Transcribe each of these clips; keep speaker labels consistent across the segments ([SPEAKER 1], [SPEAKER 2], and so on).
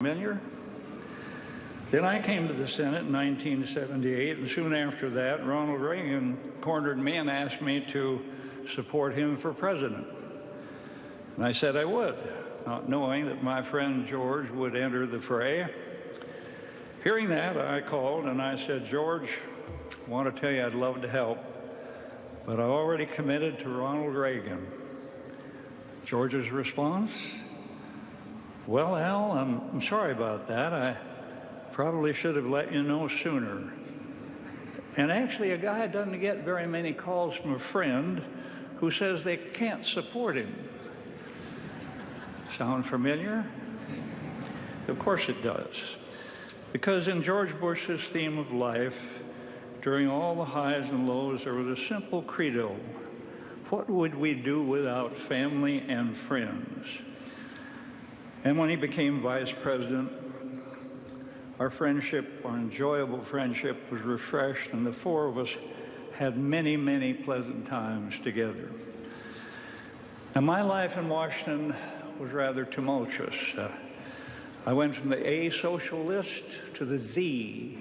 [SPEAKER 1] Familiar? Then I came to the Senate in 1978, and soon after that, Ronald Reagan cornered me and asked me to support him for president. And I said I would, not knowing that my friend George would enter the fray. Hearing that, I called and I said, George, I want to tell you I'd love to help, but I've already committed to Ronald Reagan. George's response? Well, Al, I'm sorry about that. I probably should have let you know sooner. And actually, a guy doesn't get very many calls from a friend who says they can't support him. Sound familiar? Of course it does. Because in George Bush's theme of life, during all the highs and lows, there was a simple credo. What would we do without family and friends? And when he became vice president, our friendship, our enjoyable friendship, was refreshed, and the four of us had many, many pleasant times together. Now, my life in Washington was rather tumultuous. I went from the A social list to the Z,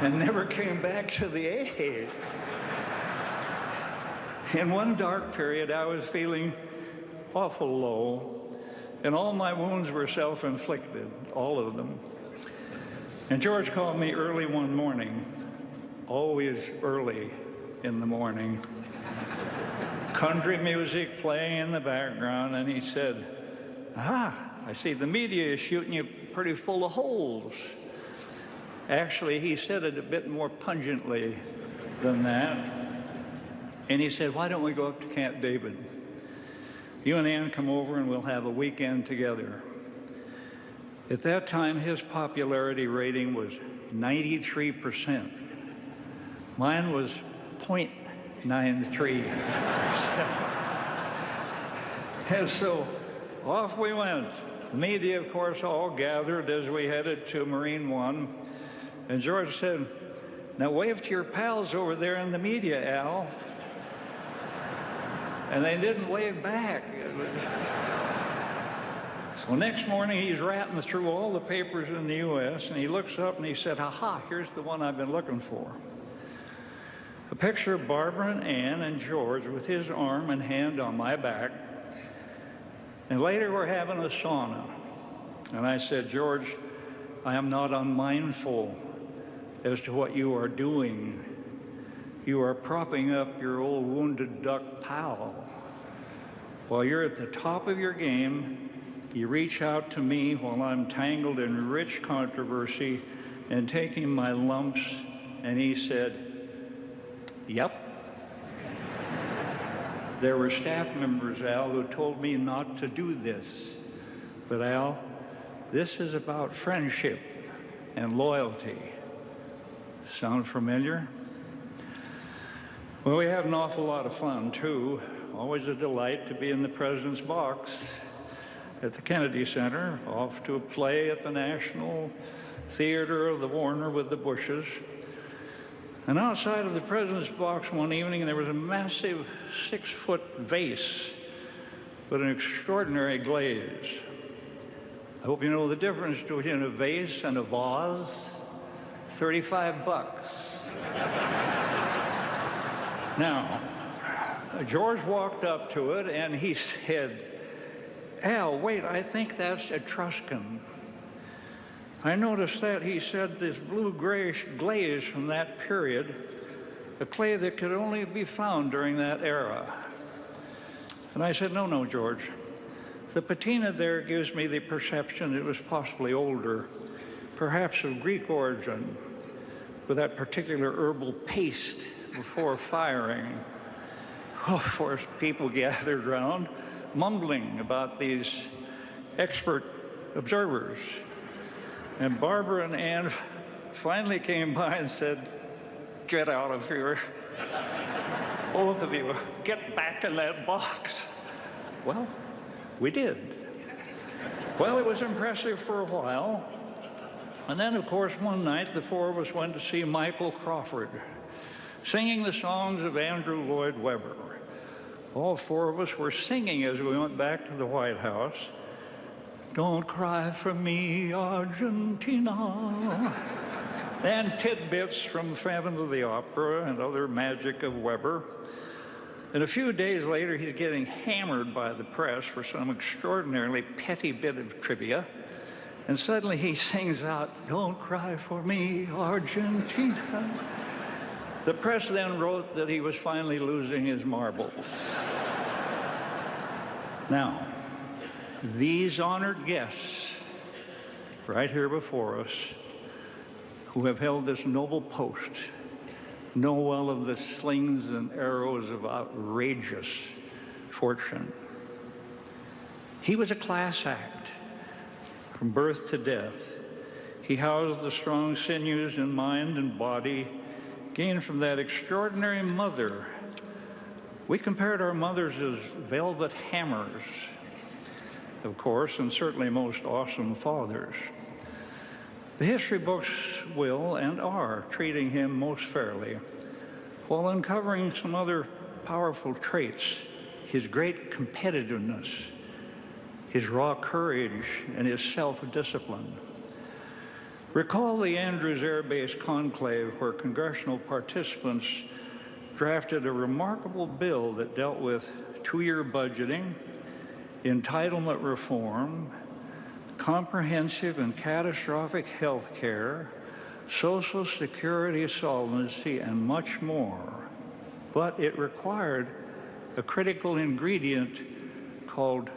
[SPEAKER 1] and never came back to the A. In one dark period, I was feeling awful low, and all my wounds were self-inflicted, all of them. And George called me early one morning, always early in the morning, country music playing in the background, and he said, I see the media is shooting you pretty full of holes. Actually, he said it a bit more pungently than that, and he said, why don't we go up to Camp David? You and Ann come over and we'll have a weekend together. At that time, his popularity rating was 93%. Mine was 0.93%. And so off we went. The media, of course, all gathered as we headed to Marine One. And George said, now wave to your pals over there in the media, Al. And they didn't wave back. So next morning, he's ratting through all the papers in the U.S., and he looks up and he said, aha, here's the one I've been looking for. A picture of Barbara and Ann and George with his arm and hand on my back. And later, we're having a sauna. And I said, George, I am not unmindful as to what you are doing. You are propping up your old wounded duck pal. While you're at the top of your game, you reach out to me while I'm tangled in rich controversy and taking my lumps, and he said, yep. There were staff members, Al, who told me not to do this. But Al, this is about friendship and loyalty. Sound familiar? Well, we had an awful lot of fun, too. Always a delight to be in the president's box at the Kennedy Center, off to a play at the National Theater of the Warner with the Bushes. And outside of the president's box one evening, there was a massive 6-foot vase with an extraordinary glaze. I hope you know the difference between a vase and a vase. $35. Now, George walked up to it and he said, Al, wait, I think that's Etruscan. I noticed that, he said, this blue-grayish glaze from that period, a clay that could only be found during that era. And I said, no, George. The patina there gives me the perception it was possibly older, perhaps of Greek origin, with that particular herbal paste before firing. Well, of course, people gathered around, mumbling about these expert observers. And Barbara and Ann finally came by and said, get out of here. Both of you, get back in that box. Well, we did. Well, it was impressive for a while. And then, of course, one night, the four of us went to see Michael Crawford, singing the songs of Andrew Lloyd Webber. All four of us were singing as we went back to the White House. Don't cry for me, Argentina. And tidbits from Phantom of the Opera and other magic of Weber. And a few days later, he's getting hammered by the press for some extraordinarily petty bit of trivia. And suddenly he sings out, "Don't cry for me, Argentina." The press then wrote that he was finally losing his marbles. Now, these honored guests right here before us who have held this noble post know well of the slings and arrows of outrageous fortune. He was a class act from birth to death. He housed the strong sinews in mind and body gained from that extraordinary mother. We compared our mothers as velvet hammers, of course, and certainly most awesome fathers. The history books will and are treating him most fairly, while uncovering some other powerful traits: his great competitiveness, his raw courage, and his self-discipline. Recall the Andrews Air Base conclave where congressional participants drafted a remarkable bill that dealt with two-year budgeting, entitlement reform, comprehensive and catastrophic health care, Social Security solvency, and much more. But it required a critical ingredient called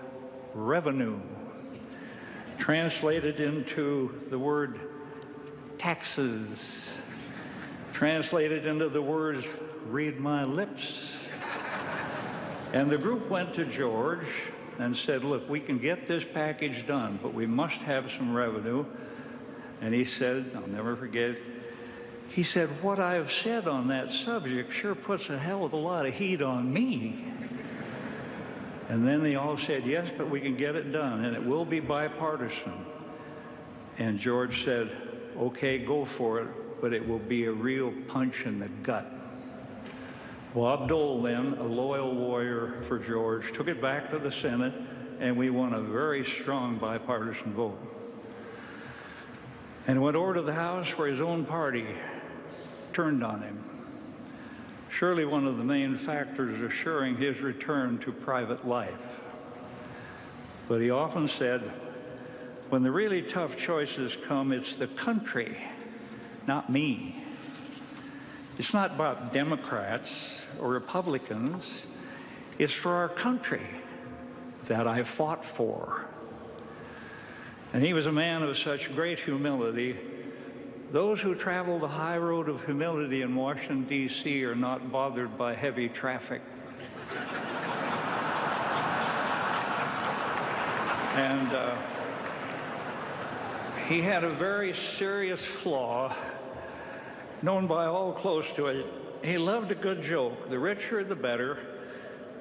[SPEAKER 1] revenue, translated into the word taxes, translated into the words "read my lips." And the group went to George and said, "Look, we can get this package done, but we must have some revenue." And he said, I'll never forget, he said, "What I've said on that subject sure puts a hell of a lot of heat on me." And then they all said, "Yes, but we can get it done, and it will be bipartisan." And George said, "Okay, go for it, but it will be a real punch in the gut." Bob Dole, then, a loyal warrior for George, took it back to the Senate, and we won a very strong bipartisan vote. And went over to the House where his own party turned on him. Surely one of the main factors assuring his return to private life. But he often said, when the really tough choices come, it's the country, not me. It's not about Democrats or Republicans. It's for our country that I fought for. And he was a man of such great humility. Those who travel the high road of humility in Washington, D.C. are not bothered by heavy traffic. And he had a very serious flaw, known by all close to it. He loved a good joke, the richer the better,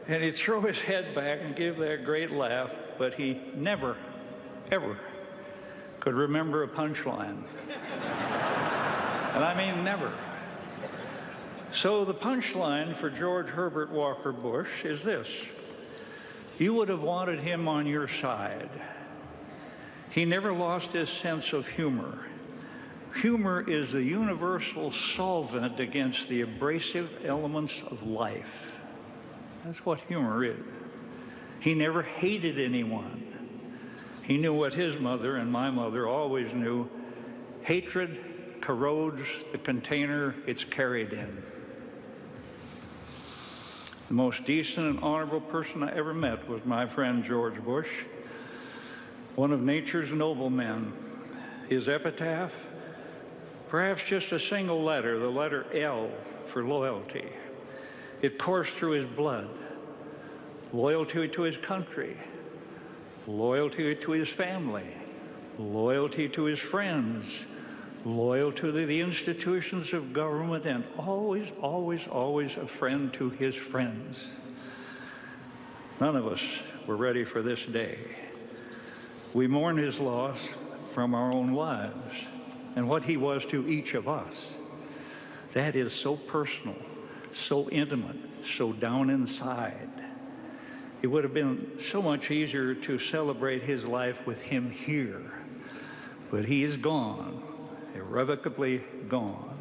[SPEAKER 1] and he'd throw his head back and give that great laugh, but he never, ever could remember a punchline. And I mean never. So the punchline for George Herbert Walker Bush is this: you would have wanted him on your side. He never lost his sense of humor. Humor is the universal solvent against the abrasive elements of life. That's what humor is. He never hated anyone. He knew what his mother and my mother always knew: hatred corrodes the container it's carried in. The most decent and honorable person I ever met was my friend George Bush, one of nature's noblemen. His epitaph, perhaps just a single letter, the letter L for loyalty. It coursed through his blood. Loyalty to his country, loyalty to his family, loyalty to his friends, loyal to the institutions of government, and always, always, always a friend to his friends. None of us were ready for this day. We mourn his loss from our own lives and what he was to each of us. That is so personal, so intimate, so down inside. it would have been so much easier to celebrate his life with him here. But he is gone, irrevocably gone.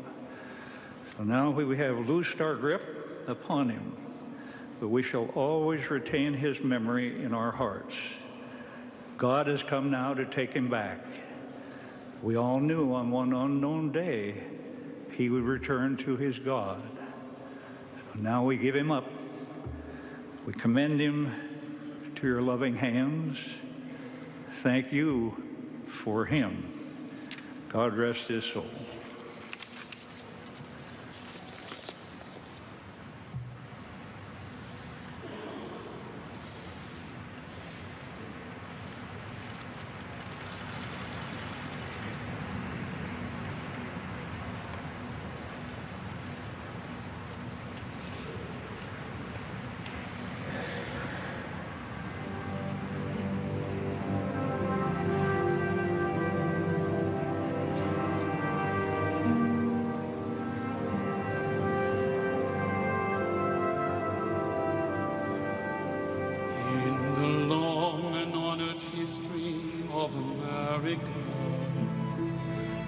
[SPEAKER 1] So now we have loosed our grip upon him, but we shall always retain his memory in our hearts. God has come now to take him back. We all knew on one unknown day he would return to his God. Now we give him up. We commend him to your loving hands. Thank you for him. God rest his soul.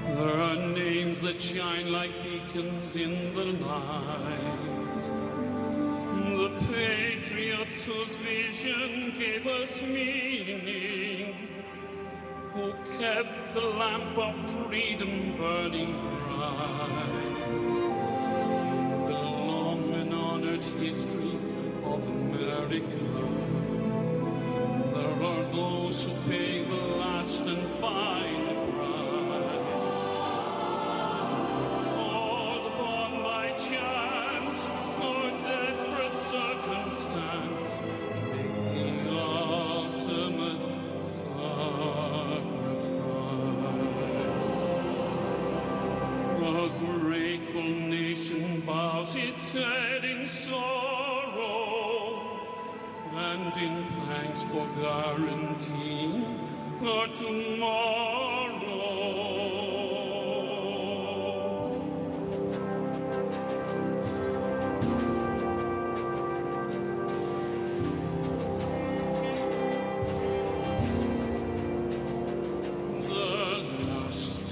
[SPEAKER 2] There are names that shine like beacons in the night. The patriots whose vision gave us meaning, who kept the lamp of freedom burning bright. In the long and honored history of America, there are those who pay the last and final price. Called upon by chance or desperate circumstance to make the ultimate sacrifice. A grateful nation bows its head in sorrow and in thanks for guaranteeing our tomorrow. The last.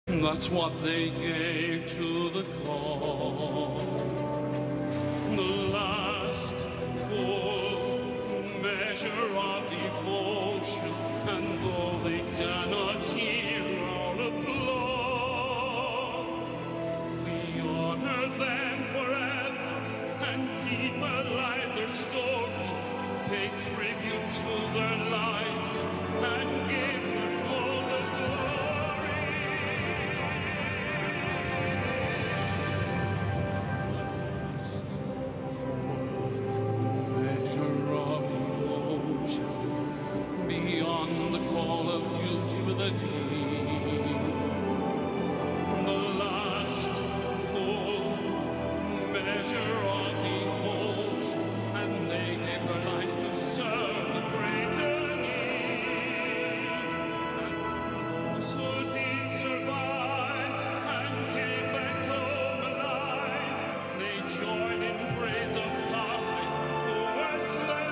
[SPEAKER 2] That's what they gave to the cause. The last full measure of devotion, and though they cannot hear our applause, we honor them forever and keep alive their story, pay tribute to their lives, and give them all the glory. Beyond the call of duty with the deeds, the last full measure of devotion, and they gave their lives to serve the greater need. And those who did survive and came back home alive, they joined in praise of comrades who were slain.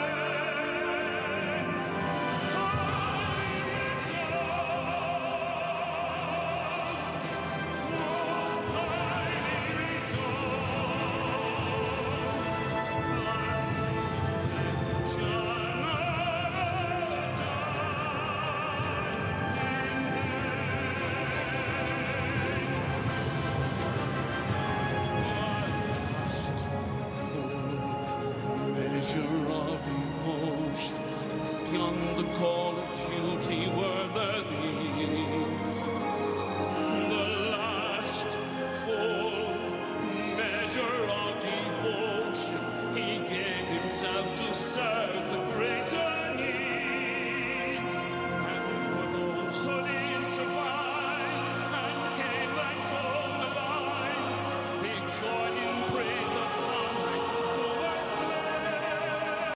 [SPEAKER 2] Measure of devotion beyond the call